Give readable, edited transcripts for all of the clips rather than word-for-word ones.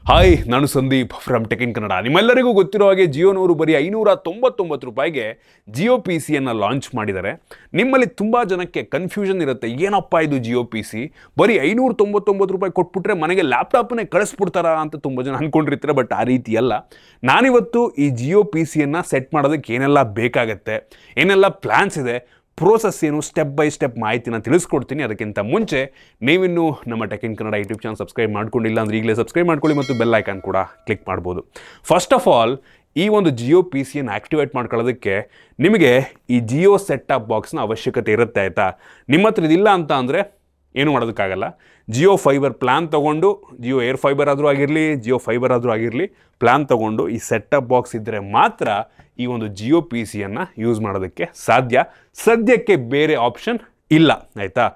Hi, ನಾನು Sandeep from tech in Kannada. ನಿಮ್ಮೆಲ್ಲರಿಗೂ ಗೊತ್ತಿರೋ ಹಾಗೆ ಜಿಯೋನವರು ಬರೀ 599 ರೂಪಾಯಿಗೆ ಜಿಯೋ ಪಿ ಸಿಯನ್ನು ಲಾಂಚ್ ಮಾಡಿದ್ದಾರೆ. ನಿಮ್ಮಲ್ಲಿ ತುಂಬ ಜನಕ್ಕೆ ಕನ್ಫ್ಯೂಷನ್ ಇರುತ್ತೆ, ಏನಪ್ಪ ಇದು ಜಿಯೋ ಪಿ ಸಿ, ಬರೀ 599 ರೂಪಾಯಿ ಕೊಟ್ಬಿಟ್ರೆ ಮನೆಗೆ ಲ್ಯಾಪ್ಟಾಪ್ನೇ ಕಳಿಸ್ಬಿಡ್ತಾರಾ ಅಂತ ತುಂಬ ಜನ ಅಂದ್ಕೊಂಡಿರ್ತಾರೆ. ಬಟ್ ಆ ರೀತಿ ಅಲ್ಲ. ನಾನಿವತ್ತು ಈ ಜಿಯೋ ಪಿ ಸಿಯನ್ನು ಸೆಟ್ ಮಾಡೋದಕ್ಕೆ ಏನೆಲ್ಲ ಬೇಕಾಗತ್ತೆ, ಏನೆಲ್ಲ ಪ್ಲ್ಯಾನ್ಸ್ ಇದೆ, ಪ್ರೋಸೆಸ್ ಏನು, ಸ್ಟೆಪ್ ಬೈ ಸ್ಟೆಪ್ ಮಾಹಿತಿನ ತಿಳಿಸ್ಕೊಡ್ತೀನಿ. ಅದಕ್ಕಿಂತ ಮುಂಚೆ ನೀವಿನ್ನೂ ನಮ್ಮ tech in Kannada YouTube channel subscribe ಮಾಡ್ಕೊಂಡಿಲ್ಲ ಅಂದರೆ ಈಗಲೇ ಸಬ್ಸ್ಕ್ರೈಬ್ ಮಾಡ್ಕೊಳ್ಳಿ ಮತ್ತು ಬೆಲ್ ಐಕಾನ್ ಕೂಡ ಕ್ಲಿಕ್ ಮಾಡ್ಬೋದು. ಫಸ್ಟ್ ಆಫ್ ಆಲ್, ಈ ಒಂದು ಜಿಯೋ ಪಿ ಸಿಯನ್ನು ಆ್ಯಕ್ಟಿವೇಟ್ ಮಾಡ್ಕೊಳ್ಳೋದಕ್ಕೆ ನಿಮಗೆ ಈ ಜಿಯೋ ಸೆಟ್ ಟಾಪ್ ಬಾಕ್ಸ್ನ ಅವಶ್ಯಕತೆ ಇರುತ್ತೆ, ಆಯಿತಾ. ನಿಮ್ಮ ಹತ್ರ ಇದಿಲ್ಲ ಅಂತ ಅಂದರೆ ಏನು ಮಾಡೋದಕ್ಕಾಗಲ್ಲ. ಜಿಯೋ ಫೈಬರ್ ಪ್ಲ್ಯಾನ್ ತೊಗೊಂಡು, ಜಿಯೋ ಏರ್ ಫೈಬರ್ ಆದರೂ ಆಗಿರಲಿ, ಜಿಯೋ ಫೈಬರ್ ಆದರೂ ಆಗಿರಲಿ, ಪ್ಲ್ಯಾನ್ ತೊಗೊಂಡು ಈ ಸೆಟ್ ಟಾಪ್ ಬಾಕ್ಸ್ ಇದ್ದರೆ ಮಾತ್ರ ಈ ಒಂದು ಜಿಯೋ ಪಿ ಸಿಯನ್ನು ಯೂಸ್ ಮಾಡೋದಕ್ಕೆ ಸಾಧ್ಯ. ಸದ್ಯಕ್ಕೆ ಬೇರೆ ಆಪ್ಷನ್ ಇಲ್ಲ, ಆಯಿತಾ.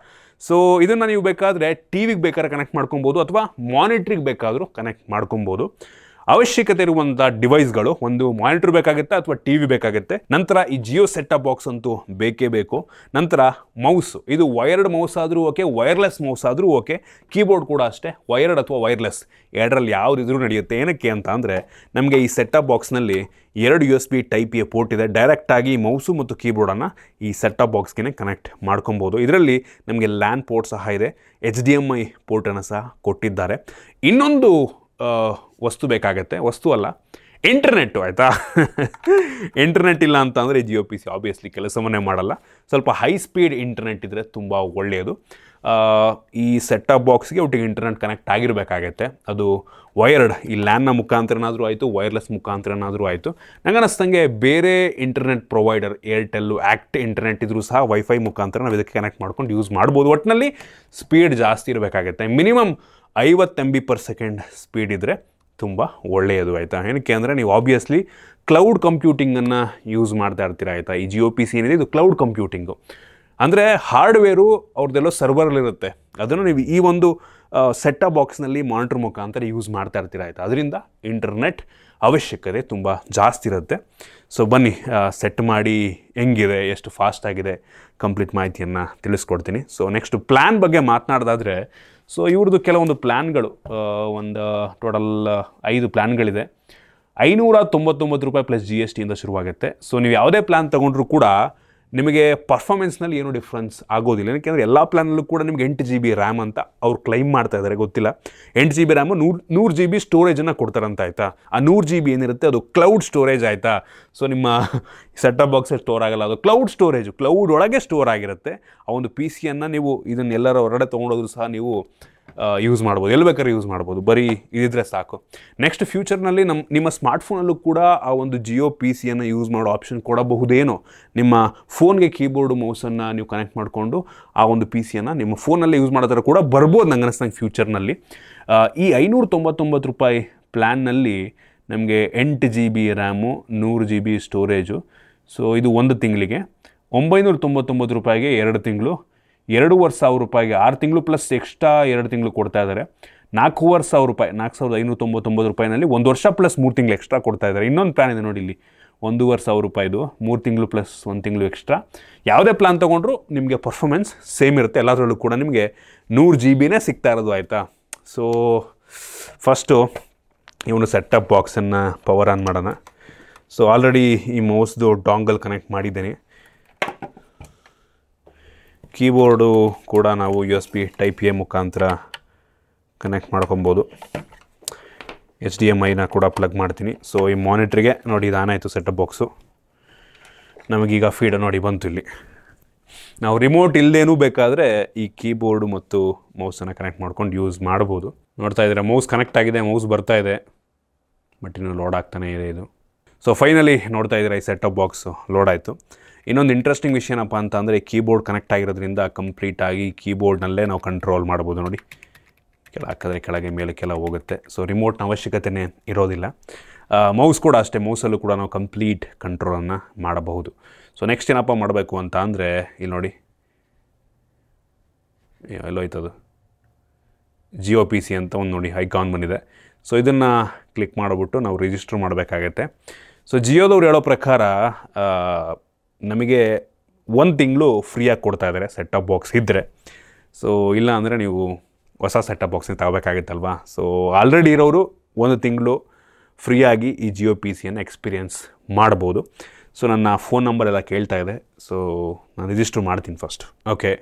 ಸೊ ಇದನ್ನು ನೀವು ಬೇಕಾದರೆ ಟಿ ವಿಗೆ ಬೇಕಾದ್ರೆ ಕನೆಕ್ಟ್ ಮಾಡ್ಕೊಬೋದು ಅಥವಾ ಮಾನಿಟ್ರಿಗೆ ಬೇಕಾದರೂ ಕನೆಕ್ಟ್ ಮಾಡ್ಕೊಬೋದು. ಅವಶ್ಯಕತೆ ಇರುವಂಥ ಡಿವೈಸ್ಗಳು, ಒಂದು ಮಾನಿಟರ್ ಬೇಕಾಗುತ್ತೆ ಅಥವಾ ಟಿ ವಿ ಬೇಕಾಗುತ್ತೆ. ನಂತರ ಈ ಜಿಯೋ ಸೆಟ್ ಟಾಪ್ ಬಾಕ್ಸ್ ಅಂತೂ ಬೇಕೇ ಬೇಕು. ನಂತರ ಮೌಸು, ಇದು ವೈರ್ಡ್ ಮೌಸ್ ಆದರೂ ಓಕೆ, ವೈರ್ಲೆಸ್ ಮೌಸ್ ಆದರೂ ಓಕೆ. ಕೀಬೋರ್ಡ್ ಕೂಡ ಅಷ್ಟೇ, ವೈರ್ಡ್ ಅಥವಾ ವೈರ್ಲೆಸ್ ಎರಡರಲ್ಲಿ ಯಾವುದಿದ್ರೂ ನಡೆಯುತ್ತೆ. ಏನಕ್ಕೆ ಅಂತ ಅಂದರೆ ನಮಗೆ ಈ ಸೆಟ್ ಟಾಪ್ ಬಾಕ್ಸ್ನಲ್ಲಿ 2 USB ಟೈಪ್ ಎ ಪೋರ್ಟ್ ಇದೆ. ಡೈರೆಕ್ಟಾಗಿ ಮೌಸು ಮತ್ತು ಕೀಬೋರ್ಡನ್ನು ಈ ಸೆಟ್ ಟಾಪ್ ಬಾಕ್ಸ್ಗೆ ಕನೆಕ್ಟ್ ಮಾಡ್ಕೊಬೋದು. ಇದರಲ್ಲಿ ನಮಗೆ ಲ್ಯಾನ್ ಪೋರ್ಟ್ ಸಹ ಇದೆ, HDMI ಪೋರ್ಟನ್ನು ಸಹ ಕೊಟ್ಟಿದ್ದಾರೆ. ಇನ್ನೊಂದು ವಸ್ತು ಬೇಕಾಗತ್ತೆ, ವಸ್ತು ಅಲ್ಲ, ಇಂಟರ್ನೆಟ್ಟು, ಆಯಿತಾ. ಇಂಟರ್ನೆಟ್ ಇಲ್ಲ ಅಂತ ಅಂದರೆ ಜಿಯೋ ಪಿ ಸಿ ಆಬ್ವಿಯಸ್ಲಿ ಕೆಲಸವನ್ನೇ ಮಾಡಲ್ಲ. ಸ್ವಲ್ಪ ಹೈ ಸ್ಪೀಡ್ ಇಂಟರ್ನೆಟ್ ಇದ್ದರೆ ತುಂಬ ಒಳ್ಳೆಯದು. ಈ ಸೆಟ್ ಟಾಪ್ ಬಾಕ್ಸ್ಗೆ ಒಟ್ಟಿಗೆ ಇಂಟರ್ನೆಟ್ ಕನೆಕ್ಟ್ ಆಗಿರಬೇಕಾಗತ್ತೆ. ಅದು ವೈರ್ಡ್, ಈ ಲ್ಯಾನ್ನ ಮುಖಾಂತರನಾದರೂ ಆಯಿತು, ವೈರ್ಲೆಸ್ ಮುಖಾಂತರನಾದರೂ ಆಯಿತು. ನಂಗೆ ಅನ್ನಿಸ್ದಂಗೆ ಬೇರೆ internet provider, Airtel, act internet ಇದ್ರೂ ಸಹ ವೈಫೈ ಮುಖಾಂತರ ನಾವು ಇದಕ್ಕೆ ಕನೆಕ್ಟ್ ಮಾಡ್ಕೊಂಡು ಯೂಸ್ ಮಾಡ್ಬೋದು. ಒಟ್ಟಿನಲ್ಲಿ ಸ್ಪೀಡ್ ಜಾಸ್ತಿ ಇರಬೇಕಾಗತ್ತೆ. ಮಿನಿಮಮ್ 50 MB/s ಸ್ಪೀಡ್ ಇದ್ದರೆ ತುಂಬ ಒಳ್ಳೆಯದು, ಆಯಿತಾ. ಏನಕ್ಕೆ ಅಂದರೆ ನೀವು ಆಬ್ವಿಯಸ್ಲಿ ಕ್ಲೌಡ್ ಕಂಪ್ಯೂಟಿಂಗನ್ನು ಯೂಸ್ ಮಾಡ್ತಾ ಇರ್ತೀರ, ಆಯಿತಾ. ಈ ಜಿಯೋ ಪಿ ಸಿ ಏನಿದೆ ಇದು ಕ್ಲೌಡ್ ಕಂಪ್ಯೂಟಿಂಗು. ಅಂದರೆ ಹಾರ್ಡ್ವೇರು ಅವ್ರದ್ದೆಲ್ಲೋ ಸರ್ವರಲ್ಲಿರುತ್ತೆ, ಅದನ್ನು ನೀವು ಈ ಒಂದು ಸೆಟ್ ಟಾಪ್ ಬಾಕ್ಸ್ನಲ್ಲಿ ಮಾನಿಟರ್ ಮುಖಾಂತರ ಯೂಸ್ ಮಾಡ್ತಾ ಇರ್ತೀರ, ಆಯಿತಾ. ಅದರಿಂದ ಇಂಟರ್ನೆಟ್ ಅವಶ್ಯಕತೆ ತುಂಬ ಜಾಸ್ತಿ ಇರುತ್ತೆ. ಸೊ ಬನ್ನಿ, ಸೆಟ್ ಮಾಡಿ ಹೆಂಗಿದೆ, ಎಷ್ಟು ಫಾಸ್ಟ್ ಆಗಿದೆ, ಕಂಪ್ಲೀಟ್ ಮಾಹಿತಿಯನ್ನು ತಿಳಿಸ್ಕೊಡ್ತೀನಿ. ಸೊ ನೆಕ್ಸ್ಟ್ ಪ್ಲ್ಯಾನ್ ಬಗ್ಗೆ ಮಾತನಾಡೋದಾದರೆ, ಸೊ ಇವ್ರದ್ದು ಕೆಲವೊಂದು ಪ್ಲ್ಯಾನ್ಗಳು, ಒಂದು ಟೋಟಲ್ 5 ಪ್ಲ್ಯಾನ್ಗಳಿದೆ. 599 ರೂಪಾಯಿ ಪ್ಲಸ್ GST ಇಂದ ಶುರುವಾಗುತ್ತೆ. ಸೊ ನೀವು ಯಾವುದೇ ಪ್ಲ್ಯಾನ್ ತೊಗೊಂಡ್ರೂ ಕೂಡ ನಿಮಗೆ ಪರ್ಫಾರ್ಮೆನ್ಸ್ನಲ್ಲಿ ಏನೂ ಡಿಫ್ರೆನ್ಸ್ ಆಗೋದಿಲ್ಲ. ಏನಕ್ಕೆ ಎಲ್ಲ ಪ್ಲ್ಯಾನಲ್ಲೂ ಕೂಡ ನಿಮಗೆ 8 GB ರ್ಯಾಮ್ ಅಂತ ಅವ್ರು ಕ್ಲೈಮ್ ಮಾಡ್ತಾ ಇದ್ದಾರೆ, ಗೊತ್ತಿಲ್ಲ. 8 GB ರ್ಯಾಮು 100 GB ಸ್ಟೋರೇಜನ್ನು ಕೊಡ್ತಾರಂತ, ಆಯಿತಾ. ಆ 100 GB ಏನಿರುತ್ತೆ ಅದು ಕ್ಲೌಡ್ ಸ್ಟೋರೇಜ್, ಆಯಿತಾ. ಸೊ ನಿಮ್ಮ ಸೆಟ್ ಟಾಪ್ ಬಾಕ್ಸಲ್ಲಿ ಸ್ಟೋರ್ ಆಗಲ್ಲ, ಅದು ಕ್ಲೌಡ್ ಸ್ಟೋರೇಜು, ಕ್ಲೌಡ್ ಒಳಗೆ ಸ್ಟೋರ್ ಆಗಿರುತ್ತೆ. ಆ ಒಂದು ಪಿ ಸಿಯನ್ನು ನೀವು ಇದನ್ನೆಲ್ಲರ ಹೊರಗಡೆ ತೊಗೊಂಡೋದ್ರೂ ಸಹ ನೀವು ಯೂಸ್ ಮಾಡ್ಬೋದು, ಎಲ್ಲಿ ಬೇಕಾದ್ರೆ ಯೂಸ್ ಮಾಡ್ಬೋದು, ಬರೀ ಇದಿದ್ರೆ ಸಾಕು. ನೆಕ್ಸ್ಟ್ ಫ್ಯೂಚರ್ನಲ್ಲಿ ನಿಮ್ಮ ಸ್ಮಾರ್ಟ್ಫೋನಲ್ಲೂ ಕೂಡ ಆ ಒಂದು ಜಿಯೋ ಪಿ ಸಿಯನ್ನು ಯೂಸ್ ಮಾಡೋ ಆಪ್ಷನ್ ಕೊಡಬಹುದೇನೋ. ನಿಮ್ಮ ಫೋನ್ಗೆ ಕೀಬೋರ್ಡು ಮೌಸನ್ನು ನೀವು ಕನೆಕ್ಟ್ ಮಾಡಿಕೊಂಡು ಆ ಒಂದು ಪಿ ಸಿಯನ್ನು ನಿಮ್ಮ ಫೋನಲ್ಲೇ ಯೂಸ್ ಮಾಡೋ ಥರ ಕೂಡ ಬರ್ಬೋದು ನಂಗೆ ಅನ್ನಿಸ್ದಂಗೆ ಫ್ಯೂಚರ್ನಲ್ಲಿ. ಈ 599 ರೂಪಾಯಿ ಪ್ಲ್ಯಾನ್ನಲ್ಲಿ ನಮಗೆ 8 GB RAM, 100 GB storage. So ಇದು 1 ತಿಂಗಳಿಗೆ. 999 ರೂಪಾಯಿಗೆ 2 ತಿಂಗಳು, 2,500 ರೂಪಾಯಿಗೆ 6 ತಿಂಗಳು ಪ್ಲಸ್ ಎಕ್ಸ್ಟ್ರಾ 2 ತಿಂಗಳು ಕೊಡ್ತಾ ಇದ್ದಾರೆ. 4,500 ರೂಪಾಯಿ, 4,599 ರೂಪಾಯಿನಲ್ಲಿ 1 ವರ್ಷ ಪ್ಲಸ್ 3 ತಿಂಗಳು ಎಕ್ಸ್ಟ್ರಾ ಕೊಡ್ತಾ ಇದ್ದಾರೆ. ಇನ್ನೊಂದು ಪ್ಲ್ಯಾನ್ ಇದೆ ನೋಡಿ ಇಲ್ಲಿ, 1,500 ರೂಪಾಯಿದು 3 ತಿಂಗಳು ಪ್ಲಸ್ 1 ತಿಂಗಳು ಎಕ್ಸ್ಟ್ರಾ. ಯಾವುದೇ ಪ್ಲ್ಯಾನ್ ತೊಗೊಂಡ್ರು ನಿಮಗೆ ಪರ್ಫಾರ್ಮೆನ್ಸ್ ಸೇಮ್ ಇರುತ್ತೆ, ಎಲ್ಲದರಲ್ಲೂ ಕೂಡ ನಿಮಗೆ 100 GB ಸಿಗ್ತಾ ಇರೋದು, ಆಯಿತಾ. ಸೊ ಫಸ್ಟು ಇವನು ಸೆಟ್ ಟಾಪ್ ಬಾಕ್ಸನ್ನು ಪವರ್ ಆನ್ ಮಾಡೋಣ. ಸೊ ಆಲ್ರೆಡಿ ಈ ಮೌಸ್ದು ಡಾಂಗಲ್ ಕನೆಕ್ಟ್ ಮಾಡಿದ್ದೇನೆ. ಕೀಬೋರ್ಡು ಕೂಡ ನಾವು USB ಟೈಪ್ ಎ ಮುಖಾಂತರ ಕನೆಕ್ಟ್ ಮಾಡ್ಕೊಬೋದು. HDMIನ ಕೂಡ ಪ್ಲಗ್ ಮಾಡ್ತೀನಿ. ಸೊ ಈ ಮಾನಿಟ್ರಿಗೆ ನೋಡಿ, ಇದು ಆನ್ ಆಯಿತು ಸೆಟ್ ಟಾಪ್ ಬಾಕ್ಸು. ನಮಗೀಗ ಫೀಡ್ ನೋಡಿ ಬಂತು ಇಲ್ಲಿ. ನಾವು ರಿಮೋಟ್ ಇಲ್ಲದೇನೂ ಬೇಕಾದರೆ ಈ ಕೀಬೋರ್ಡು ಮತ್ತು ಮೌಸನ್ನು ಕನೆಕ್ಟ್ ಮಾಡ್ಕೊಂಡು ಯೂಸ್ ಮಾಡ್ಬೋದು. ನೋಡ್ತಾ ಇದ್ದೀರಾ, ಮೌಸ್ ಕನೆಕ್ಟ್ ಆಗಿದೆ, ಮೌಸ್ ಬರ್ತಾ ಇದೆ, ಬಟ್ ಇನ್ನೂ ಲೋಡ್ ಆಗ್ತಾನೇ ಇದೆ ಇದು. ಸೊ ಫೈನಲಿ ನೋಡ್ತಾ ಇದ್ದೀರಾ, ಈ ಸೆಟ್ ಟಾಪ್ ಬಾಕ್ಸು ಲೋಡ್ ಆಯಿತು. ಇನ್ನೊಂದು ಇಂಟ್ರೆಸ್ಟಿಂಗ್ ವಿಷಯ ಏನಪ್ಪ ಅಂತ ಅಂದರೆ ಕೀಬೋರ್ಡ್ ಕನೆಕ್ಟ್ ಆಗಿರೋದ್ರಿಂದ ಕಂಪ್ಲೀಟಾಗಿ ಕೀಬೋರ್ಡ್ನಲ್ಲೇ ನಾವು ಕಂಟ್ರೋಲ್ ಮಾಡ್ಬೋದು. ನೋಡಿ, ಕೆಳಗೆ ಹಾಕಿದ್ರೆ ಕೆಳಗೆ, ಮೇಲೆ ಕೆಳಗೆ ಹೋಗುತ್ತೆ. ಸೊ ರಿಮೋಟ್ನ ಅವಶ್ಯಕತೆಯೇ ಇರೋದಿಲ್ಲ. ಮೌಸ್ ಕೂಡ ಅಷ್ಟೇ, ಮೌಸಲ್ಲೂ ಕೂಡ ನಾವು ಕಂಪ್ಲೀಟ್ ಕಂಟ್ರೋಲನ್ನು ಮಾಡಬಹುದು. ಸೊ ನೆಕ್ಸ್ಟ್ ಏನಪ್ಪ ಮಾಡಬೇಕು ಅಂತ ಅಂದರೆ, ಇಲ್ಲಿ ನೋಡಿ, ಎಲ್ಲೋಯ್ತದು ಜಿಯೋ ಪಿ ಸಿ ಅಂತ ಒಂದು ನೋಡಿ ಐಕಾನ್ ಬಂದಿದೆ. ಸೊ ಇದನ್ನು ಕ್ಲಿಕ್ ಮಾಡಿಬಿಟ್ಟು ನಾವು ರಿಜಿಸ್ಟರ್ ಮಾಡಬೇಕಾಗತ್ತೆ. ಸೊ ಜಿಯೋದವ್ರು ಹೇಳೋ ಪ್ರಕಾರ ನಮಗೆ 1 ತಿಂಗಳು ಫ್ರೀಯಾಗಿ ಕೊಡ್ತಾ ಇದ್ದಾರೆ ಸೆಟ್ ಟಾಪ್ ಬಾಕ್ಸ್ ಇದ್ದರೆ. ಸೊ ಇಲ್ಲ ಅಂದರೆ ನೀವು ಹೊಸ ಸೆಟ್ ಟಾಪ್ ಬಾಕ್ಸ್ನ ತಗೋಬೇಕಾಗುತ್ತಲ್ವಾ. ಸೊ ಆಲ್ರೆಡಿ ಇರೋರು ಒಂದು ತಿಂಗಳು ಫ್ರೀಯಾಗಿ ಈ ಜಿಯೋ ಪಿ ಸಿಯನ್ನು ಎಕ್ಸ್ಪೀರಿಯೆನ್ಸ್ ಮಾಡ್ಬೋದು. ಸೊ ನನ್ನ ಫೋನ್ ನಂಬರ್ ಎಲ್ಲ ಕೇಳ್ತಾ ಇದೆ. ಸೊ ನಾನು ರಿಜಿಸ್ಟರ್ ಮಾಡ್ತೀನಿ ಫಸ್ಟ್. ಓಕೆ,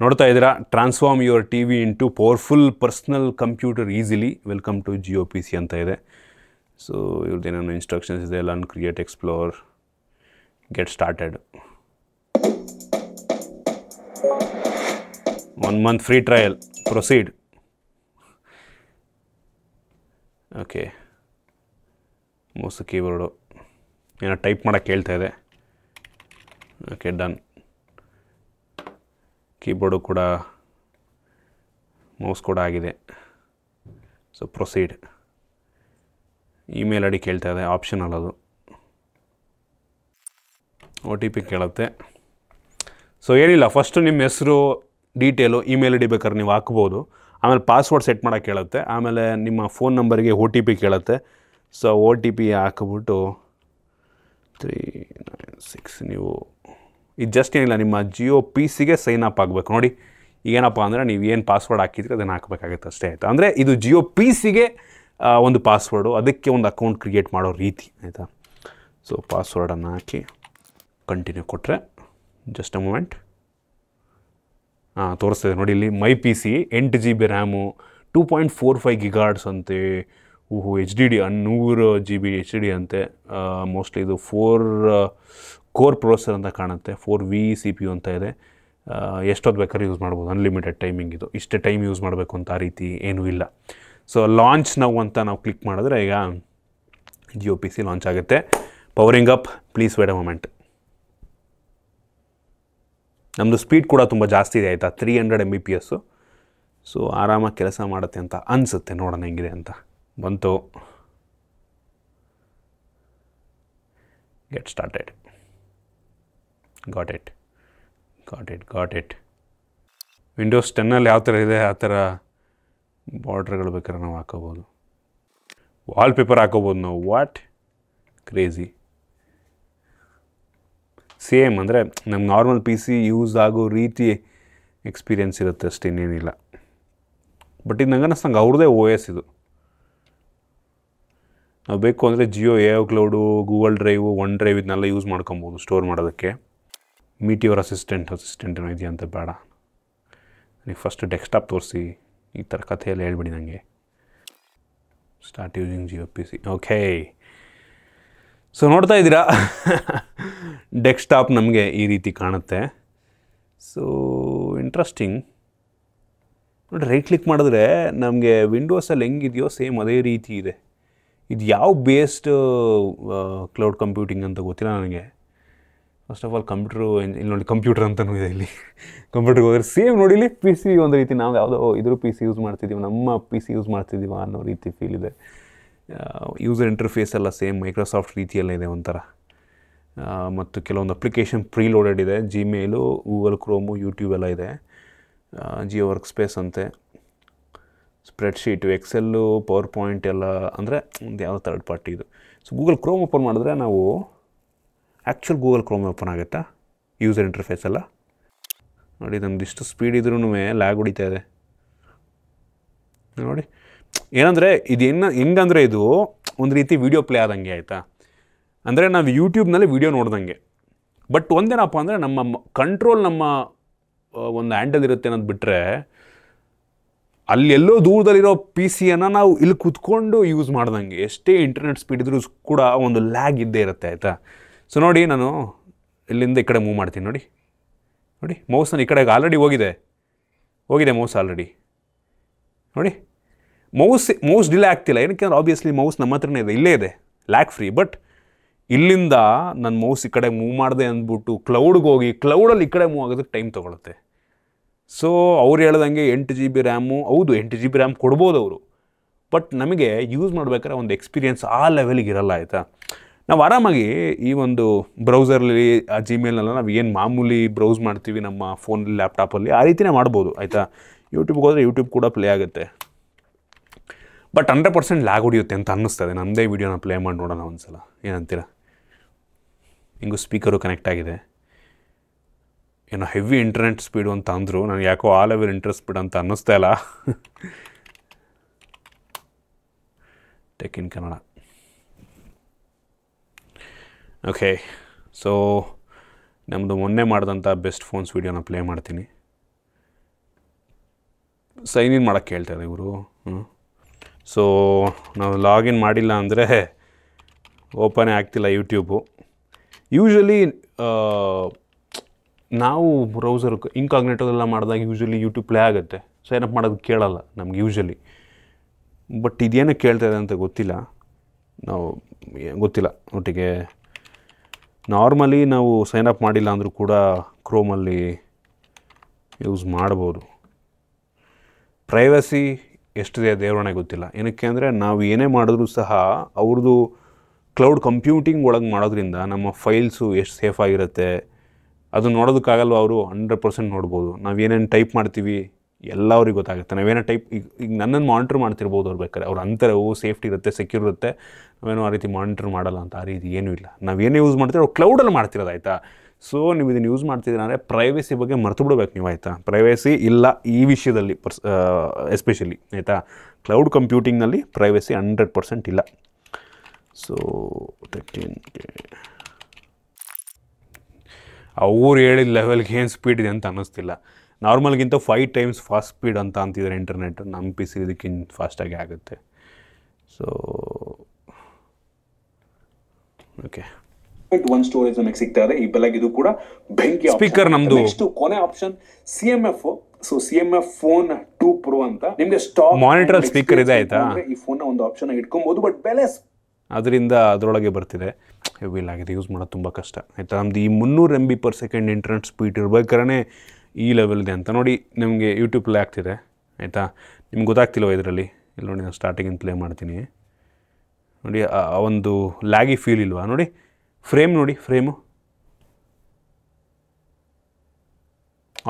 ನೋಡ್ತಾ ಇದ್ದೀರಾ, transform your T V into powerful personal computer easily, welcome to Jio P C ಅಂತ ಇದೆ. ಸೊ ಇವ್ರದ್ದೇನೇನು ಇನ್ಸ್ಟ್ರಕ್ಷನ್ಸ್ ಇದೆ, learn, create, explore, get started, 1 month free trial, proceed. Okay, mouse keyboard ಏನೋ type ಮಾಡೋಕ್ಕೆ ಹೇಳ್ತಾ ಇದೆ. Okay, done. ಕೀಬೋರ್ಡು ಕೂಡ mouse ಕೂಡ ಆಗಿದೆ. So proceed. Email I D ಕೇಳ್ತಾ ಇದೆ, ಆಪ್ಷನಲ್ ಅದು. ಒ ಟಿ ಪಿ ಕೇಳುತ್ತೆ. ಸೊ ಏನಿಲ್ಲ, ಫಸ್ಟು ನಿಮ್ಮ ಹೆಸರು ಡೀಟೇಲು, ಇಮೇಲ್ ಐ ಡಿ ಬೇಕಾದ್ರೆ ನೀವು ಹಾಕ್ಬೋದು. ಆಮೇಲೆ ಪಾಸ್ವರ್ಡ್ ಸೆಟ್ ಮಾಡೋಕ್ಕೆ ಕೇಳುತ್ತೆ. ಆಮೇಲೆ ನಿಮ್ಮ ಫೋನ್ ನಂಬರಿಗೆ ಒ ಟಿ ಪಿ ಕೇಳುತ್ತೆ. ಸೊ ಒ ಟಿ ಪಿ ಹಾಕ್ಬಿಟ್ಟು 396 ನೀವು ಇದು ಜಸ್ಟ್ ಏನಿಲ್ಲ, ನಿಮ್ಮ ಜಿಯೋ ಪಿ ಸಿಗೆ ಸೈನ್ ಅಪ್ ಆಗಬೇಕು. ನೋಡಿ ಏನಪ್ಪ ಅಂದರೆ ನೀವು ಏನು ಪಾಸ್ವರ್ಡ್ ಹಾಕಿದ್ರೆ ಅದನ್ನು ಹಾಕಬೇಕಾಗುತ್ತೆ ಅಷ್ಟೇ, ಆಯಿತಾ. ಅಂದರೆ ಇದು ಜಿಯೋ ಪಿ ಸಿಗೆ ಒಂದು ಪಾಸ್ವರ್ಡು, ಅದಕ್ಕೆ ಒಂದು ಅಕೌಂಟ್ ಕ್ರಿಯೇಟ್ ಮಾಡೋ ರೀತಿ, ಆಯಿತಾ. ಸೊ ಪಾಸ್ವರ್ಡನ್ನು ಹಾಕಿ ಕಂಟಿನ್ಯೂ ಕೊಟ್ಟರೆ ಜಸ್ಟ್ ಅ ಮೂಮೆಂಟ್ ತೋರಿಸ್ತಿದೆ ನೋಡಿ ಇಲ್ಲಿ. My P C 8 GB RAM, 2.45 GHz ಅಂತೆ. H D D 100 GB H D D ಅಂತೆ. ಮೋಸ್ಟ್ಲಿ ಇದು 4 ಕೋರ್ ಪ್ರೊಸೆಸರ್ ಅಂತ ಕಾಣುತ್ತೆ. 4V CPU ಅಂತ ಇದೆ. ಎಷ್ಟೊತ್ತು ಬೇಕಾದ್ರೂ ಯೂಸ್ ಮಾಡ್ಬೋದು, ಅನ್ಲಿಮಿಟೆಡ್ ಟೈಮಿಂಗ್ ಇದು. ಇಷ್ಟೇ ಟೈಮ್ ಯೂಸ್ ಮಾಡಬೇಕು ಅಂತ ಆ ರೀತಿ ಏನೂ ಇಲ್ಲ. ಸೊ ಲಾಂಚ್ ನೌ ಅಂತ ನಾವು ಕ್ಲಿಕ್ ಮಾಡಿದ್ರೆ ಈಗ ಜಿಯೋ ಪಿ ಸಿ ಲಾಂಚ್ ಆಗುತ್ತೆ. Powering up, please wait a moment. ನಮ್ಮದು ಸ್ಪೀಡ್ ಕೂಡ ತುಂಬ ಜಾಸ್ತಿ ಇದೆ, ಆಯಿತಾ, 300 Mbps. ಸೊ ಆರಾಮಾಗಿ ಕೆಲಸ ಮಾಡುತ್ತೆ ಅಂತ ಅನಿಸುತ್ತೆ. ನೋಡೋಣ ಹೆಂಗಿದೆ ಅಂತ. ಬಂತು, get started, got it. Windows 10 ಯಾವ ಥರ ಇದೆ ಆ ಥರ ಬಾರ್ಡ್ರ್ಗಳು ಬೇಕಾದ್ರೆ ನಾವು ಹಾಕೋಬೋದು. ವಾಲ್ಪೇಪರ್ ಹಾಕೋಬೋದು ನಾವು. What crazy. ಸೇಮ್ ಅಂದರೆ ನಮ್ಮ ನಾರ್ಮಲ್ ಪಿ ಸಿ ಯೂಸ್ ಆಗೋ ರೀತಿ ಎಕ್ಸ್ಪೀರಿಯೆನ್ಸ್ ಇರುತ್ತೆ ಅಷ್ಟೇ, ಇನ್ನೇನಿಲ್ಲ. ಬಟ್ ಇದು ನಂಗೆ ಅನ್ನಿಸ್ತಂಗೆ ಅವ್ರದ್ದೇ ಓ ಎಸ್ ಇದು. ನಾವು ಬೇಕು ಅಂದರೆ Jio A cloud, Google drive, one drive ಇದನ್ನೆಲ್ಲ ಯೂಸ್ ಮಾಡ್ಕೊಬೋದು ಸ್ಟೋರ್ ಮಾಡೋದಕ್ಕೆ. ಮೀಟಿಯೋರ್ ಅಸಿಸ್ಟೆಂಟ್ ಏನೋ ಇದೆಯಂತ ಬೇಡ. ನನಗೆ ಫಸ್ಟ್ ಡೆಸ್ಕ್ಟಾಪ್ ತೋರಿಸಿ, ಈ ಥರ ಕಥೆಯೆಲ್ಲ ಹೇಳ್ಬಿಡಿ ನನಗೆ. Start using Jio P C. Okay, so ನೋಡ್ತಾ ಇದ್ದೀರಾ, ಡೆಸ್ಕ್ಟಾಪ್ ನಮಗೆ ಈ ರೀತಿ ಕಾಣುತ್ತೆ. ಸೊ ಇಂಟ್ರೆಸ್ಟಿಂಗ್ ನೋಡಿ. ರೈಟ್ ಕ್ಲಿಕ್ ಮಾಡಿದ್ರೆ ನಮಗೆ ವಿಂಡೋಸಲ್ಲಿ ಹೆಂಗಿದೆಯೋ ಸೇಮ್ ಅದೇ ರೀತಿ ಇದೆ. ಇದು ಯಾವ ಬೇಸ್ಡ್ ಕ್ಲೌಡ್ ಕಂಪ್ಯೂಟಿಂಗ್ ಅಂತ ಗೊತ್ತಿಲ್ಲ ನನಗೆ. ಫಸ್ಟ್ ಆಫ್ ಆಲ್ ಕಂಪ್ಯೂಟ್ರು ಇಲ್ಲಿ ನೋಡಿ, ಕಂಪ್ಯೂಟರ್ ಅಂತಲೂ ಇದೆ ಇಲ್ಲಿ. ಕಂಪ್ಯೂಟರ್ಗೆ ಹೋದರೆ ಸೇಮ್ ನೋಡಿ, ಇಲ್ಲಿ ಪಿ ಸಿ ಒಂದು ರೀತಿ ನಾವು ಯಾವುದೋ ಇದ್ರ ಪಿ ಸಿ ಯೂಸ್ ಮಾಡ್ತಿದ್ದೀವಿ, ನಮ್ಮ ಪಿ ಸಿ ಯೂಸ್ ಮಾಡ್ತಿದ್ದೀವ ಅನ್ನೋ ರೀತಿ ಫೀಲ್ ಇದೆ. ಯೂಸರ್ ಇಂಟರ್ಫೇಸ್ ಎಲ್ಲ ಸೇಮ್ ಮೈಕ್ರೋಸಾಫ್ಟ್ ರೀತಿಯಲ್ಲೇ ಇದೆ ಒಂಥರ. ಮತ್ತು ಕೆಲವೊಂದು ಅಪ್ಲಿಕೇಶನ್ ಪ್ರೀಲೋಡೆಡ್ ಇದೆ. ಜಿಮೇಲು, ಗೂಗಲ್ ಕ್ರೋಮು, ಯೂಟ್ಯೂಬ್ ಎಲ್ಲ ಇದೆ. ಜಿಯೋ ವರ್ಕ್ ಸ್ಪೇಸ್ ಅಂತೆ, ಸ್ಪ್ರೆಡ್ಶೀಟು, ಎಕ್ಸೆಲ್ಲು, ಪವರ್ ಪಾಯಿಂಟ್ ಎಲ್ಲ ಅಂದರೆ ಒಂದು ಯಾವುದೋ ಥರ್ಡ್ ಪಾರ್ಟಿ ಇದು. ಸೊ ಗೂಗಲ್ ಕ್ರೋಮ್ ಓಪನ್ ಮಾಡಿದ್ರೆ ನಾವು ಆ್ಯಕ್ಚುಲ್ ಗೂಗಲ್ ಕ್ರೋಮ್ ಓಪನ್ ಆಗುತ್ತಾ ಯೂಸರ್ ಇಂಟರ್ಫೇಸ್ ಎಲ್ಲ ನೋಡಿ. ನಮ್ದು ಇಷ್ಟು ಸ್ಪೀಡ್ ಇದ್ರೂ ಲ್ಯಾಗ್ ಹೊಡಿತಾ ಇದೆ ನೋಡಿ. ಏನಂದರೆ ಇದು ಹೆಂಗಂದರೆ ಇದು ಒಂದು ರೀತಿ ವೀಡಿಯೋ ಪ್ಲೇ ಆದಂಗೆ, ಆಯಿತಾ. ಅಂದರೆ ನಾವು ಯೂಟ್ಯೂಬ್ನಲ್ಲಿ ವೀಡಿಯೋ ನೋಡ್ದಂಗೆ. ಬಟ್ ಒಂದೇನಪ್ಪ ಅಂದರೆ ನಮ್ಮ ಕಂಟ್ರೋಲ್ ನಮ್ಮ ಒಂದು ಹ್ಯಾಂಡಲ್ ಇರುತ್ತೆ ಅನ್ನೋದು ಬಿಟ್ಟರೆ, ಅಲ್ಲೆಲ್ಲೋ ದೂರದಲ್ಲಿರೋ ಪಿ ಸಿಯನ್ನು ನಾವು ಇಲ್ಲಿ ಕೂತ್ಕೊಂಡು ಯೂಸ್ ಮಾಡ್ದಂಗೆ. ಎಷ್ಟೇ ಇಂಟರ್ನೆಟ್ ಸ್ಪೀಡ್ ಇದ್ರೂ ಕೂಡ ಒಂದು ಲ್ಯಾಗ್ ಇದ್ದೇ ಇರುತ್ತೆ, ಆಯಿತಾ. ಸೊ ನೋಡಿ, ನಾನು ಇಲ್ಲಿಂದ ಈ ಕಡೆ ಮೂವ್ ಮಾಡ್ತೀನಿ ನೋಡಿ. ಮೌಸ್ ನಾನು ಈ ಕಡೆಗೆ ಆಲ್ರೆಡಿ ಹೋಗಿದೆ ಮೌಸ್ ಆಲ್ರೆಡಿ ನೋಡಿ. ಮೌಸ್ ಡಿಲೇ ಆಗ್ತಿಲ್ಲ, ಏನಕ್ಕೆ ಅಂದರೆ ಆಬ್ವಿಯಸ್ಲಿ ಮೌಸ್ ನಮ್ಮ ಹತ್ರನೇ ಇದೆ, ಇಲ್ಲೇ ಇದೆ, ಲ್ಯಾಗ್ ಫ್ರೀ. ಬಟ್ ಇಲ್ಲಿಂದ ನನ್ನ ಮೌಸ್ ಈ ಕಡೆ ಮೂವ್ ಮಾಡಿದೆ ಅಂದ್ಬಿಟ್ಟು ಕ್ಲೌಡ್ಗೆ ಹೋಗಿ ಕ್ಲೌಡಲ್ಲಿ ಈ ಕಡೆ ಮೂವ್ ಆಗೋದಕ್ಕೆ ಟೈಮ್ ತೊಗೊಳುತ್ತೆ. ಸೊ ಅವ್ರು ಹೇಳ್ದಂಗೆ 8 GB ರ್ಯಾಮು, ಹೌದು 8 GB ರ್ಯಾಮ್ ಕೊಡ್ಬೋದು ಅವರು. ಬಟ್ ನಮಗೆ ಯೂಸ್ ಮಾಡ್ಬೇಕಾದ್ರೆ ಒಂದು ಎಕ್ಸ್ಪೀರಿಯೆನ್ಸ್ ಆ ಲೆವೆಲಿಗೆ ಇರಲ್ಲ, ಆಯಿತಾ. ನಾವು ಆರಾಮಾಗಿ ಈ ಒಂದು ಬ್ರೌಸರಲ್ಲಿ, ಆ ಜಿಮೇಲ್ನೆಲ್ಲ ನಾವು ಏನು ಮಾಮೂಲಿ ಬ್ರೌಸ್ ಮಾಡ್ತೀವಿ ನಮ್ಮ ಫೋನಲ್ಲಿ, ಲ್ಯಾಪ್ಟಾಪಲ್ಲಿ, ಆ ರೀತಿಯೇ ಮಾಡ್ಬೋದು, ಆಯಿತಾ. ಯೂಟ್ಯೂಬ್ಗೆ ಹೋದರೆ ಯೂಟ್ಯೂಬ್ ಕೂಡ ಪ್ಲೇ ಆಗುತ್ತೆ. ಬಟ್ 100% ಲ್ಯಾಗ್ ಹೊಡಿಯುತ್ತೆ ಅಂತ ಅನ್ನಿಸ್ತದೆ. ನಮ್ಮದೇ ವೀಡಿಯೋನ ಪ್ಲೇ ಮಾಡಿ ನೋಡೋಣ ಒಂದು ಸಲ, ಏನಂತೀರ. ಹಿಂಗೂ ಸ್ಪೀಕರು ಕನೆಕ್ಟ್ ಆಗಿದೆ. ಏನೋ ಹೆವಿ ಇಂಟರ್ನೆಟ್ ಸ್ಪೀಡು ಅಂತ ಅಂದರು, ನನಗೆ ಯಾಕೋ ಆ ಲೆವೆಲ್ ಇಂಟರ್ನೆಟ್ ಸ್ಪೀಡ್ ಅಂತ ಅನ್ನಿಸ್ತಾ ಇಲ್ಲ. Tech in Kannada. Okay, so ನಮ್ಮದು ಮೊನ್ನೆ ಮಾಡಿದಂಥ ಬೆಸ್ಟ್ ಫೋನ್ಸ್ ವೀಡಿಯೋನ ಪ್ಲೇ ಮಾಡ್ತೀನಿ. ಸೈನ್ ಇನ್ ಮಾಡೋಕ್ಕೆ ಹೇಳ್ತಾರೆ ಇವರು. ಸೊ ನಾವು ಲಾಗಿನ್ ಮಾಡಿಲ್ಲ ಅಂದರೆ ಓಪನೇ ಆಗ್ತಿಲ್ಲ ಯೂಟ್ಯೂಬು. ಯೂಶ್ವಲಿ ನಾವು ಬ್ರೌಸರ್ ಇನ್ಕಾಗ್ನೇಟೋದೆಲ್ಲ ಮಾಡಿದಾಗ ಯೂಶ್ವಲಿ ಯೂಟ್ಯೂಬ್ ಪ್ಲೇ ಆಗುತ್ತೆ, ಸೈನ್ ಅಪ್ ಮಾಡೋದು ಕೇಳಲ್ಲ ನಮ್ಗೆ ಯೂಶ್ವಲಿ. ಬಟ್ ಇದೇನಕ್ಕೆ ಕೇಳ್ತಾಯಿದೆ ಅಂತ ಗೊತ್ತಿಲ್ಲ, ನಾವು ಗೊತ್ತಿಲ್ಲ. ಒಟ್ಟಿಗೆ ನಾರ್ಮಲಿ ನಾವು ಸೈನ್ ಅಪ್ ಮಾಡಿಲ್ಲ ಅಂದರೂ ಕೂಡ ಕ್ರೋಮಲ್ಲಿ ಯೂಸ್ ಮಾಡ್ಬೋದು. ಪ್ರೈವಸಿ ಎಷ್ಟಿದೆ ದೇವರೇ ಗೊತ್ತಿಲ್ಲ. ಏನಕ್ಕೆ ಅಂದರೆ ನಾವು ಏನೇ ಮಾಡಿದ್ರೂ ಸಹ ಅವ್ರದ್ದು ಕ್ಲೌಡ್ ಕಂಪ್ಯೂಟಿಂಗ್ ಒಳಗೆ ಮಾಡೋದ್ರಿಂದ ನಮ್ಮ ಫೈಲ್ಸು ಎಷ್ಟು ಸೇಫಾಗಿರುತ್ತೆ ಅದು ನೋಡೋದಕ್ಕಾಗಲ್ವ. ಅವರು 100% ನೋಡ್ಬೋದು. ನಾವು ಏನೇನು ಟೈಪ್ ಮಾಡ್ತೀವಿ ಎಲ್ಲ ಅವ್ರಿಗೆ ಗೊತ್ತಾಗುತ್ತೆ. ನಾವೇನೋ ಟೈಪ್ ಈಗ ನನ್ನನ್ನು ಮಾನಿಟ್ರ್ ಮಾಡ್ತಿರ್ಬೋದು ಅವ್ರು ಬೇಕಾದ್ರೆ. ಅವ್ರು ಅಂತಾರೆ ಸೇಫ್ಟಿ ಇರುತ್ತೆ, ಸೆಕ್ಯೂರ್ ಇರುತ್ತೆ, ನಾವೇನೋ ಆ ರೀತಿ ಮಾನಿಟ್ರ್ ಮಾಡಲ್ಲ ಅಂತ. ಆ ರೀತಿ ಏನೂ ಇಲ್ಲ. ನಾವೇನೇ ಯೂಸ್ ಮಾಡ್ತೀವಿ ಅವ್ರು ಕ್ಲೌಡಲ್ಲಿ ಮಾಡ್ತಿರೋದು, ಆಯಿತಾ. ಸೊ ನೀವು ಇದನ್ನು ಯೂಸ್ ಮಾಡ್ತಿದ್ದೀರ ಅಂದರೆ ಪ್ರೈವೇಸಿ ಬಗ್ಗೆ ಮರ್ತು ಬಿಡ್ಬೇಕು ನೀವು, ಆಯಿತಾ. ಪ್ರೈವೇಸಿ ಇಲ್ಲ ಈ ವಿಷಯದಲ್ಲಿ ಎಸ್ಪೆಷಲಿ, ಆಯಿತಾ. ಕ್ಲೌಡ್ ಕಂಪ್ಯೂಟಿಂಗ್ನಲ್ಲಿ ಪ್ರೈವೇಸಿ 100% ಇಲ್ಲ. ಸೊ ಅವ್ರು ಹೇಳಿದ ಲೆವೆಲ್ಗೆ ಏನು ಸ್ಪೀಡ್ ಇದೆ ಅಂತ ಅನ್ನಿಸ್ತಿಲ್ಲ. ನಾರ್ಮಲ್ಗಿಂತ 5 times ಫಾಸ್ಟ್ ಸ್ಪೀಡ್ ಅಂತ ಅಂತಿದ್ದಾರೆ ಇಂಟರ್ನೆಟ್. ನಮ್ಮ ಪಿ ಸಿ ಇದಕ್ಕಿಂತ ಫಾಸ್ಟಾಗಿ ಆಗುತ್ತೆ. ಸೊ ಓಕೆ, ಒಂದು ಸ್ಟೋರೇಜ್ ನಮಗೆ ಸಿಗ್ತಾ ಇದೆ. ಈ ಬೆಲೆಗೆ ಇದು ಕೂಡ ಬೆಂಕಿ. ಸ್ಪೀಕರ್ ನಮ್ಮದು ನೆಕ್ಸ್ಟ್ ಕೊನೆ option CMF. So CMF phone 2 Pro ಅಂತ ನಿಮಗೆ ಸ್ಟಾಕ್ ಮಾನಿಟರ್ ಸ್ಪೀಕರ್ ಇದೆ, ಆಯಿತಾ. ಈ ಫೋನ್ನ ಒಂದು ಆಪ್ಷನ್ ಇಟ್ಕೊಬಹುದು. ಬಟ್ ಬೆಲೆ ಅದರಿಂದ ಅದರೊಳಗೆ ಬರ್ತಿದೆ. ಹೆವಿಲ್ ಆಗಿದೆ, ಯೂಸ್ ಮಾಡೋದು ತುಂಬ ಕಷ್ಟ, ಆಯಿತಾ. ನಮ್ಮದು ಈ 300 MB/s ಇಂಟರ್ನೆಟ್ ಸ್ಪೀಡ್ ಇರ್ಬೇಕಾದ್ರೆ ಈ ಲೆವೆಲ್ದೆ ಅಂತ ನೋಡಿ. ನಿಮಗೆ ಯೂಟ್ಯೂಬ್ ಪ್ಲೇ ಆಗ್ತಿದೆ, ಆಯಿತಾ. ನಿಮ್ಗೆ ಗೊತ್ತಾಗ್ತಿಲ್ವ ಇದರಲ್ಲಿ? ಇಲ್ಲಿ ನೋಡಿ, ನಾನು ಸ್ಟಾರ್ಟಿಂಗಿಂದ ಪ್ಲೇ ಮಾಡ್ತೀನಿ ನೋಡಿ. ಆ ಒಂದು ಲ್ಯಾಗಿ ಫೀಲ್ ಇಲ್ವಾ ನೋಡಿ. ಫ್ರೇಮ್ ನೋಡಿ, ಫ್ರೇಮು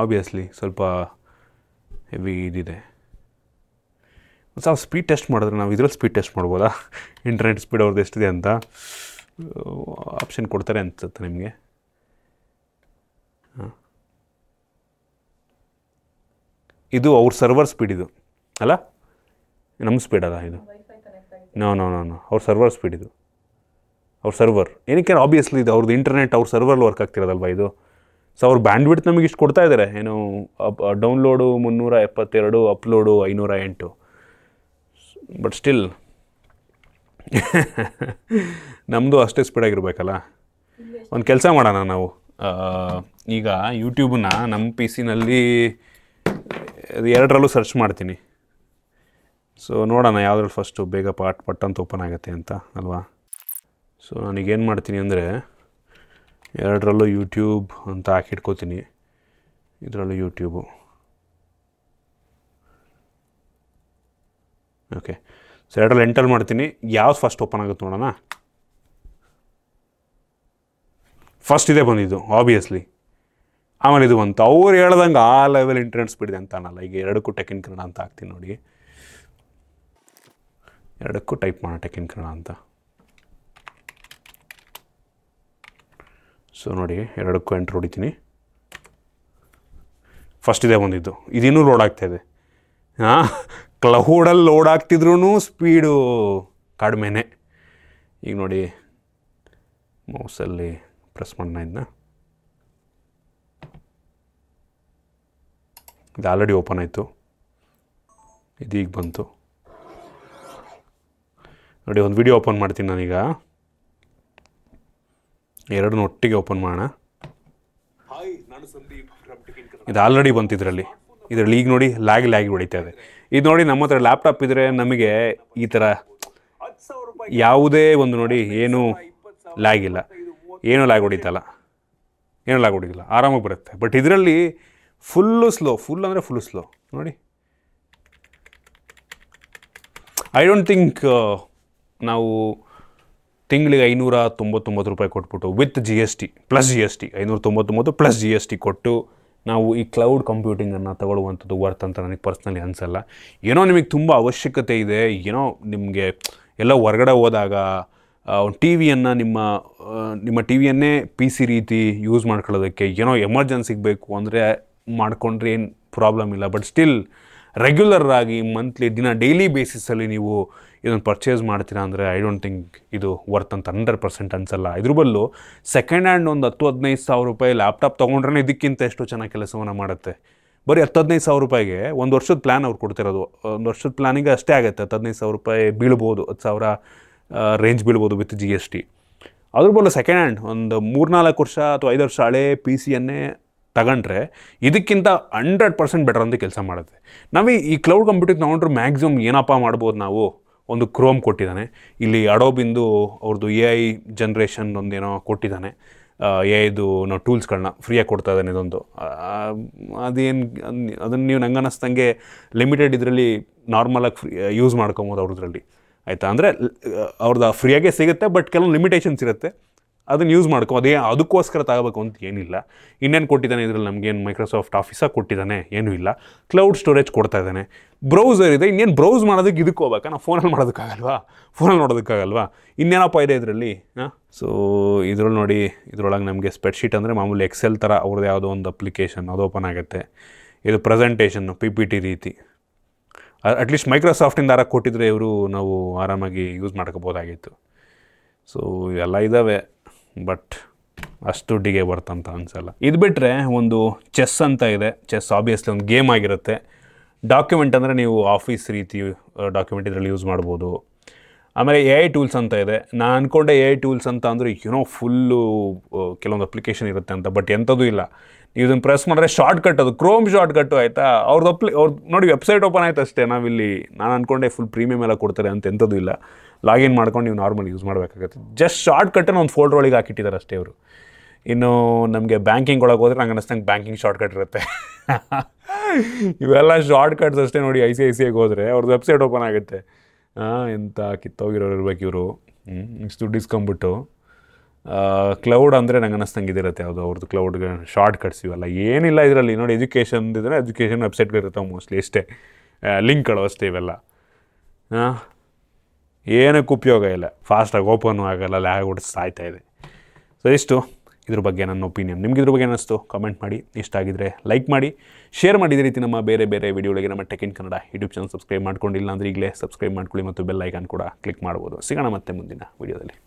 ಆಬ್ವಿಯಸ್ಲಿ ಸ್ವಲ್ಪ ಹೆವಿ ಇದಿದೆ. ಸ್ಪೀಡ್ ಟೆಸ್ಟ್ ಮಾಡಿದ್ರೆ ನಾವು ಇದರಲ್ಲಿ ಸ್ಪೀಡ್ ಟೆಸ್ಟ್ ಮಾಡ್ಬೋದಾ? ಇಂಟರ್ನೆಟ್ ಸ್ಪೀಡ್ ಅವ್ರದ್ದು ಎಷ್ಟಿದೆ ಅಂತ ಆಪ್ಷನ್ ಕೊಡ್ತಾರೆ ಅನ್ಸುತ್ತೆ ನಿಮಗೆ. ಹಾಂ, ಇದು ಅವ್ರ ಸರ್ವರ್ ಸ್ಪೀಡ್ ಇದು ಅಲ್ಲ, ನಮ್ಮ ಸ್ಪೀಡ್ ಅಲ್ಲ ಇದು. ನೋ ಅವ್ರ ಸರ್ವರ್ ಸ್ಪೀಡ್ ಇದು. ಅವ್ರ ಸರ್ವರ್ ಏನಕ್ಕೆ ಆಬ್ವಿಯಸ್ಲಿ ಇದು ಅವ್ರದ್ದು ಇಂಟರ್ನೆಟ್ ಅವ್ರ ಸರ್ವರ್ಲ್ಲಿ ವರ್ಕ್ ಆಗ್ತಿರೋದಲ್ವ ಇದು. ಸೊ ಅವ್ರ ಬ್ಯಾಂಡ್ವಿಡ್ತ್ ನಮಗೆ ಇಷ್ಟು ಕೊಡ್ತಾ ಇದ್ದಾರೆ. ಏನು ಡೌನ್ಲೋಡು 372, ಅಪ್ಲೋಡು 508. ಬಟ್ ಸ್ಟಿಲ್ ನಮ್ಮದು ಅಷ್ಟೇ ಸ್ಪೀಡಾಗಿರ್ಬೇಕಲ್ಲ. ಒಂದು ಕೆಲಸ ಮಾಡೋಣ ನಾವು. ಈಗ ಯೂಟ್ಯೂಬನ್ನ ನಮ್ಮ ಪಿ ಸಿನಲ್ಲಿ 2ರಲ್ಲೂ ಸರ್ಚ್ ಮಾಡ್ತೀನಿ. ಸೊ ನೋಡೋಣ ಯಾವುದ್ರಲ್ಲಿ ಫಸ್ಟು ಬೇಗ ಪಟ್ ಅಂತ ಓಪನ್ ಆಗುತ್ತೆ ಅಂತ ಅಲ್ವಾ. ಸೊ ನಾನೀಗೇನು ಮಾಡ್ತೀನಿ ಅಂದರೆ 2ರಲ್ಲೂ ಯೂಟ್ಯೂಬ್ ಅಂತ ಹಾಕಿಟ್ಕೋತೀನಿ. ಇದರಲ್ಲೂ ಯೂಟ್ಯೂಬು. ಓಕೆ, ಸೊ 2ರಲ್ಲಿ ಎಂಟರ್ ಮಾಡ್ತೀನಿ. ಯಾವ್ದು ಫಸ್ಟ್ ಓಪನ್ ಆಗುತ್ತೆ ನೋಡೋಣ. ಫಸ್ಟ್ ಇದೇ ಬಂದಿದ್ದು ಆಬ್ವಿಯಸ್ಲಿ. ಆಮೇಲೆ ಇದು ಬಂತು. ಅವ್ರು ಹೇಳ್ದಂಗೆ ಆ ಲೆವೆಲ್ ಇಂಟರ್ನೆಟ್ ಸ್ಪೀಡ್ ಇದೆ ಅಂತ ಅನ್ನಲ್ಲ. ಈಗ 2ಕ್ಕೂ ಟೆಕ್ ಇನ್ ಕನ್ನಡ ಅಂತ ಹಾಕ್ತೀನಿ ನೋಡಿ. 2ಕ್ಕೂ ಟೈಪ್ ಮಾಡೋಣ ಟೆಕ್ ಇನ್ ಕನ್ನಡ ಅಂತ. ಸೊ ನೋಡಿ, 2ಕ್ಕೂ ಎಂಟ್ರ್ ಹೊಡಿತೀನಿ. ಫಸ್ಟ್ ಇದೇ ಬಂದಿದ್ದು. ಇದಿನ್ನೂ ಲೋಡ್ ಆಗ್ತಾಯಿದೆ. ಹಾಂ, ಕ್ಲೌಡಲ್ಲಿ ಲೋಡ್ ಆಗ್ತಿದ್ರೂ ಸ್ಪೀಡು ಕಡಿಮೆನೇ. ಈಗ ನೋಡಿ, ಮೌಸಲ್ಲಿ ಪ್ರೆಸ್ ಮಾಡೋಣ ಇದನ್ನ. ಇದು ಆಲ್ರೆಡಿ ಓಪನ್ ಆಯಿತು. ಇದೀಗ ಬಂತು ನೋಡಿ. ಒಂದು ವಿಡಿಯೋ ಓಪನ್ ಮಾಡ್ತೀನಿ ನಾನೀಗ. 2 ಒಟ್ಟಿಗೆ ಓಪನ್ ಮಾಡೋಣ. ಇದು ಆಲ್ರೆಡಿ ಬಂತು ಇದರಲ್ಲಿ ಈಗ ನೋಡಿ ಲ್ಯಾಗಿ ಹೊಡಿತಾ ಇದೆ. ಇದು ನೋಡಿ, ನಮ್ಮ ಹತ್ರ ಲ್ಯಾಪ್ಟಾಪ್ ಇದ್ದರೆ ನಮಗೆ ಈ ಥರ ಯಾವುದೇ ಒಂದು ನೋಡಿ ಏನೂ ಲ್ಯಾಗ್ ಇಲ್ಲ, ಏನೂ ಲ್ಯಾಗ್ ಹೊಡಿತಲ್ಲ, ಆರಾಮಾಗಿ ಬರುತ್ತೆ. ಬಟ್ ಇದರಲ್ಲಿ ಫುಲ್ಲು ಸ್ಲೋ, ಫುಲ್ ಅಂದರೆ ಫುಲ್ಲು ಸ್ಲೋ ನೋಡಿ. ಐ ಡೋಂಟ್ ಥಿಂಕ್ ನಾವು ತಿಂಗಳಿಗೆ 599 ರೂಪಾಯಿ ಕೊಟ್ಬಿಟ್ಟು with GST plus GST 599 plus GST ಕೊಟ್ಟು ನಾವು ಈ ಕ್ಲೌಡ್ ಕಂಪ್ಯೂಟಿಂಗನ್ನು ತಗೊಳ್ಳುವಂಥದ್ದು ವರ್ತ್ ಅಂತ ನನಗೆ ಪರ್ಸ್ನಲಿ ಅನಿಸಲ್ಲ. ಏನೋ ನಿಮಗೆ ತುಂಬ ಅವಶ್ಯಕತೆ ಇದೆ, ಏನೋ ನಿಮಗೆ ಎಲ್ಲ ಹೊರಗಡೆ ಹೋದಾಗ ಟಿ ವಿಯನ್ನು ನಿಮ್ಮ ಟಿ ವಿಯನ್ನೇ ಪಿ ಸಿ ರೀತಿ ಯೂಸ್ ಮಾಡ್ಕೊಳ್ಳೋದಕ್ಕೆ ಏನೋ ಎಮರ್ಜೆನ್ಸಿಗೆ ಬೇಕು ಅಂದರೆ ಮಾಡಿಕೊಂಡ್ರೆ ಏನು ಪ್ರಾಬ್ಲಮ್ ಇಲ್ಲ. ಬಟ್ ಸ್ಟಿಲ್ ರೆಗ್ಯುಲರ್ ಆಗಿ ಮಂತ್ಲಿ ಡೈಲಿ ಬೇಸಿಸಲ್ಲಿ ನೀವು ಇದನ್ನು ಪರ್ಚೇಸ್ ಮಾಡ್ತೀರಾ ಅಂದರೆ ಐ ಡೋಂಟ್ ಥಿಂಕ್ ಇದು ವರ್ತ್ ಅಂತ 100% ಅನ್ಸಲ್ಲ. ಇದ್ರ ಬದಲು ಸೆಕೆಂಡ್ ಹ್ಯಾಂಡ್ ಒಂದು 10-15 ಸಾವಿರ ರೂಪಾಯಿ ಲ್ಯಾಪ್ಟಾಪ್ ತೊಗೊಂಡ್ರೆ ಇದಕ್ಕಿಂತ ಎಷ್ಟು ಚೆನ್ನಾಗಿ ಕೆಲಸವನ್ನು ಮಾಡುತ್ತೆ. ಬರೀ 10-15 ಸಾವಿರ ರೂಪಾಯಿಗೆ 1 ವರ್ಷದ ಪ್ಲ್ಯಾನ್ ಅವ್ರು ಕೊಡ್ತಿರೋದು. 1 ವರ್ಷದ ಪ್ಲ್ಯಾನಿಗೆ ಅಷ್ಟೇ ಆಗುತ್ತೆ, 10-15 ಸಾವಿರ ರೂಪಾಯಿ ಬೀಳ್ಬೋದು, 10,000 ರೇಂಜ್ ಬೀಳ್ಬೋದು ವಿತ್ GST. ಅದ್ರ ಬದಲು ಸೆಕೆಂಡ್ ಹ್ಯಾಂಡ್ ಒಂದು 3-4 ವರ್ಷ ಅಥವಾ 5 ವರ್ಷ ಹಳೆ PC-ಯನ್ನೇ ತಗೊಂಡ್ರೆ ಇದಕ್ಕಿಂತ 100% ಬೆಟರ್ ಅಂತ ಕೆಲಸ ಮಾಡುತ್ತೆ. ನಾವು ಈ ಕ್ಲೌಡ್ ಕಂಪ್ಯೂಟಿಂಗ್ ತೊಗೊಂಡ್ರೆ ಮ್ಯಾಕ್ಸಿಮಮ್ ಏನಪ್ಪ ಮಾಡ್ಬೋದು ನಾವು, ಒಂದು ಕ್ರೋಮ್ ಕೊಟ್ಟಿದ್ದಾನೆ, ಇಲ್ಲಿ ಅಡೋಬಿಂದು ಅವ್ರದ್ದು AI ಜನ್ರೇಷನ್ ಒಂದೇನೋ ಕೊಟ್ಟಿದ್ದಾನೆ, AI ನಾವು ಟೂಲ್ಸ್ಗಳನ್ನ ಫ್ರೀಯಾಗಿ ಕೊಡ್ತಾ ಇದ್ದಾನೆ. ಇದೊಂದು ಅದನ್ನು ನೀವು ನಂಗೆ ಅನ್ನಿಸ್ದಂಗೆ ಲಿಮಿಟೆಡ್ ಇದರಲ್ಲಿ ನಾರ್ಮಲಾಗಿ ಯೂಸ್ ಮಾಡ್ಕೊಬೋದು ಅವ್ರದ್ರಲ್ಲಿ, ಆಯಿತಾ. ಅಂದರೆ ಅವ್ರದ್ದು ಫ್ರೀಯಾಗೇ ಸಿಗುತ್ತೆ, ಬಟ್ ಕೆಲವೊಂದು ಲಿಮಿಟೇಷನ್ಸ್ ಇರುತ್ತೆ, ಅದನ್ನು ಯೂಸ್ ಮಾಡ್ಕೊ. ಅದಕ್ಕೋಸ್ಕರ ತಗೋಬೇಕು ಅಂತ ಏನಿಲ್ಲ. ಇನ್ನೇನು ಕೊಟ್ಟಿದ್ದಾನೆ ಇದರಲ್ಲಿ, ನಮಗೇನು ಮೈಕ್ರೋಸಾಫ್ಟ್ ಆಫೀಸಾಗಿ ಕೊಟ್ಟಿದ್ದಾನೆ, ಏನೂ ಇಲ್ಲ. ಕ್ಲೌಡ್ ಸ್ಟೋರೇಜ್ ಕೊಡ್ತಾ ಇದ್ದಾನೆ, ಬ್ರೌಸರ್ ಇದೆ. ಇನ್ನೇನು ಬ್ರೌಸ್ ಮಾಡೋದಕ್ಕೆ ಇದಕ್ಕೆ ಹೋಗ್ಬೇಕಾ, ನಾವು ಫೋನಲ್ಲಿ ಮಾಡೋದಕ್ಕಾಗಲ್ವಾ, ಫೋನಲ್ಲಿ ನೋಡೋದಕ್ಕಾಗಲ್ವಾ, ಇನ್ನೇನಪ್ಪ ಇದೆ ಇದರಲ್ಲಿ. ಸೊ ಇದ್ರಲ್ಲಿ ನೋಡಿ, ಇದರೊಳಗೆ ನಮಗೆ ಸ್ಪ್ರೆಡ್ಶೀಟ್ ಅಂದರೆ ಮಾಮೂಲಿ ಎಕ್ಸೆಲ್ ಥರ ಅವ್ರದ್ದು ಯಾವುದೋ ಒಂದು ಅಪ್ಲಿಕೇಶನ್ ಅದು ಓಪನ್ ಆಗುತ್ತೆ. ಇದು ಪ್ರೆಸೆಂಟೇಷನ್ನು PPT ರೀತಿ. ಅಟ್ಲೀಸ್ಟ್ ಮೈಕ್ರೋಸಾಫ್ಟಿಂದ ಕೊಟ್ಟಿದ್ರೆ ಇವರು ನಾವು ಆರಾಮಾಗಿ ಯೂಸ್ ಮಾಡ್ಕೋಬೋದಾಗಿತ್ತು. ಸೊ ಇವೆಲ್ಲ ಇದ್ದಾವೆ, ಬಟ್ ಅಷ್ಟು ದುಡ್ಡಿಗೆ ಬರ್ತಂತ ಅನಿಸಲ್ಲ. ಇದು ಬಿಟ್ಟರೆ ಒಂದು ಚೆಸ್ ಅಂತ ಇದೆ. ಚೆಸ್ ಆಬ್ವಿಯಸ್ಲಿ ಒಂದು ಗೇಮ್ ಆಗಿರುತ್ತೆ. ಡಾಕ್ಯುಮೆಂಟ್ ಅಂದರೆ ನೀವು ಆಫೀಸ್ ರೀತಿ ಡಾಕ್ಯುಮೆಂಟ್ ಇದರಲ್ಲಿ ಯೂಸ್ ಮಾಡ್ಬೋದು. ಆಮೇಲೆ AI ಟೂಲ್ಸ್ ಅಂತ ಇದೆ. ನಾನು ಅಂದ್ಕೊಂಡೆ AI ಟೂಲ್ಸ್ ಅಂತ ಅಂದರೆ ಫುಲ್ಲು ಕೆಲವೊಂದು ಅಪ್ಲಿಕೇಶನ್ ಇರುತ್ತೆ ಅಂತ, ಬಟ್ ಎಂಥದ್ದು ಇಲ್ಲ. ನೀವು ಇದನ್ನು ಪ್ರೆಸ್ ಮಾಡಿದ್ರೆ ಶಾರ್ಟ್ಕಟ್, ಅದು ಕ್ರೋಮ್ ಶಾರ್ಟ್ಕಟ್ಟು, ಆಯಿತಾ. ಅವ್ರದ್ದು ನೋಡಿ ವೆಬ್ಸೈಟ್ ಓಪನ್ ಆಯ್ತು ಅಷ್ಟೇ. ನಾನು ಅಂದ್ಕೊಂಡೆ ಫುಲ್ ಪ್ರೀಮಿಯಮ್ ಎಲ್ಲ ಕೊಡ್ತಾರೆ ಅಂತ, ಎಂಥದ್ದು ಇಲ್ಲ. ಲಾಗಿನ್ ಮಾಡ್ಕೊಂಡು ನೀವು ನಾರ್ಮಲ್ ಯೂಸ್ ಮಾಡಬೇಕಾಗತ್ತೆ. ಜಸ್ಟ್ ಶಾರ್ಟ್ಕಟ್ಟನ್ನು ಒಂದು ಫೋಲ್ಡರ್ ಒಳಗೆ ಹಾಕಿಟ್ಟಿದ್ದಾರೆ ಅಷ್ಟೇ ಅವರು. ಇನ್ನು ನಮಗೆ ಬ್ಯಾಂಕಿಂಗ್ ಒಳಗೆ ಹೋದರೆ ನಂಗೆ ಅನ್ನಿಸ್ತಂಗೆ ಬ್ಯಾಂಕಿಂಗ್ ಶಾರ್ಟ್ಕಟ್ ಇರುತ್ತೆ. ಇವೆಲ್ಲ ಶಾರ್ಟ್ಕಟ್ಸ್ ಅಷ್ಟೇ. ನೋಡಿ ICICIಗೆ ಹೋದರೆ ಅವ್ರದ್ದು ವೆಬ್ಸೈಟ್ ಓಪನ್ ಆಗುತ್ತೆ. ಎಂಥ ಕಿತ್ತೋಗಿರೋರು ಇರ್ಬೇಕು ಇವರು, ಇಷ್ಟು ದುಡ್ಡು ಇಸ್ಕೊಂಬಿಟ್ಟು. ಕ್ಲೌಡ್ ಅಂದರೆ ನಂಗೆ ಅನ್ನಿಸ್ತಂಗೆ ಇದಿರುತ್ತೆ ಯಾವುದು ಅವ್ರದ್ದು ಕ್ಲೌಡ್ಗೆ ಶಾರ್ಟ್ಕಟ್ಸ್ ಇವೆಲ್ಲ ಏನಿಲ್ಲ ಇದರಲ್ಲಿ. ನೋಡಿ ಎಜುಕೇಷನ್ ಇದ್ದರೆ ಎಜುಕೇಷನ್ ವೆಬ್ಸೈಟ್ಗಳಿರುತ್ತೆ ಮೋಸ್ಟ್ಲಿ, ಅಷ್ಟೇ ಲಿಂಕ್ಗಳು ಅಷ್ಟೇ ಇವೆಲ್ಲ. ಏನಕ್ಕೆ ಉಪಯೋಗ ಇಲ್ಲ, ಫಾಸ್ಟಾಗಿ ಓಪನ್ನು ಆಗಲ್ಲ, ಲ್ಯಾಗ್ ಹೊಡೆದು ಸಾಯ್ತಾ ಇದೆ. ಸೊ ಇಷ್ಟು ಇದ್ರ ಬಗ್ಗೆ ನನ್ನ ಒಪಿನಿಯನ್. ನಿಮ್ಗೆ ಇದ್ರ ಬಗ್ಗೆ ಅನ್ನಿಸ್ತು ಕಮೆಂಟ್ ಮಾಡಿ. ಇಷ್ಟ ಆಗಿದ್ರೆ ಲೈಕ್ ಮಾಡಿ, ಶೇರ್ ಮಾಡಿ. ಇದೇ ರೀತಿ ನಮ್ಮ ಬೇರೆ ಬೇರೆ ವಿಡಿಯೋಗಳಿಗೆ ನಮ್ಮ tech in Kannada YouTube channel subscribe ಮಾಡ್ಕೊಂಡಿಲ್ಲ ಅಂದರೆ ಈಗಲೇ ಸಬ್ಸ್ಕ್ರೈಬ್ ಮಾಡ್ಕೊಳ್ಳಿ ಮತ್ತು ಬೆಲ್ ಐಕಾನ್ ಕೂಡ ಕ್ಲಿಕ್ ಮಾಡ್ಬೋದು. ಸಿಗೋಣ ಮತ್ತೆ ಮುಂದಿನ ವಿಡಿಯೋದಲ್ಲಿ.